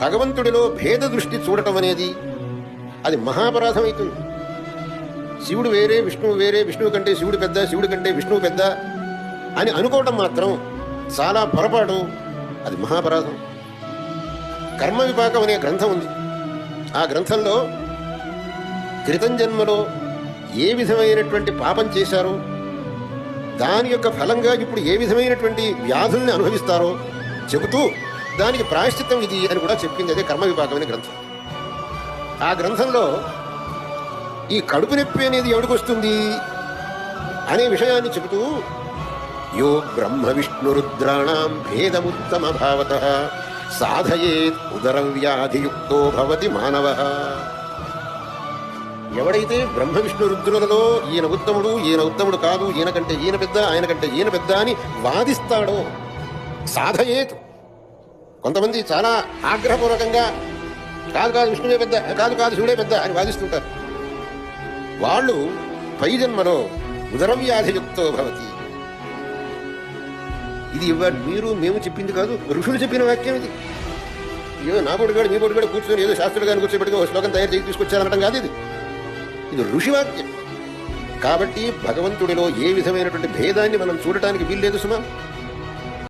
భగవంతుడిలో భేద దృష్టి చూడటం అనేది అది మహాపరాధం అవుతుంది. శివుడు వేరే, విష్ణువు వేరే, విష్ణువు కంటే శివుడు పెద్ద, శివుడి కంటే విష్ణువు పెద్ద అని అనుకోవడం మాత్రం చాలా పొరపాటు, అది మహాపరాధం. కర్మ విపాకం అనే గ్రంథం ఉంది. ఆ గ్రంథంలో క్రితం జన్మలో ఏ విధమైనటువంటి పాపం చేశారో దాని యొక్క ఫలంగా ఇప్పుడు ఏ విధమైనటువంటి వ్యాధుల్ని అనుభవిస్తారో చెబుతూ దానికి ప్రాయశ్చిత్తం ఇది అని కూడా చెప్పింది. అదే కర్మ విపాకం అనే గ్రంథం. ఆ గ్రంథంలో ఈ కడుపు నొప్పి అనేది ఎవడికి వస్తుంది అనే విషయాన్ని చెబుతూ యో బ్రహ్మ విష్ణు రుద్రాణం భేదముత్తమ భావత సాధయేత్ ఉదర వ్యాధియుక్తో భవతి మానవ. ఎవడైతే బ్రహ్మ విష్ణు రుద్రులలో ఈయన ఉత్తముడు, ఈయన ఉత్తముడు కాదు, ఈయన కంటే ఈయన పెద్ద, ఆయన కంటే ఈయన పెద్ద అని వాదిస్తాడో, సాధయేత్. కొంతమంది చాలా ఆగ్రహపూర్వకంగా కాదు కాదు విష్ణువే పెద్ద, కాదు కాదు శివుడే పెద్ద అని వాదిస్తుంటారు. వాళ్ళు పై జన్మలో ఉదరవ్యాధియుక్తో భవతి. ఇది మీరు మేము చెప్పింది కాదు, ఋషులు చెప్పిన వాక్యం ఇది. ఏదో నా బొడిగాడు మీ బొడిగాడు కూర్చొని ఏదో శాస్త్రుడు గారిని కూర్చోబెట్టుకో శ్లోకం తయారు చేసి తీసుకొచ్చారనడం కాదు. ఇది ఋషివాక్యం. కాబట్టి భగవంతుడిలో ఏ విధమైనటువంటి భేదాన్ని మనం చూడటానికి వీల్లేదు సుమా.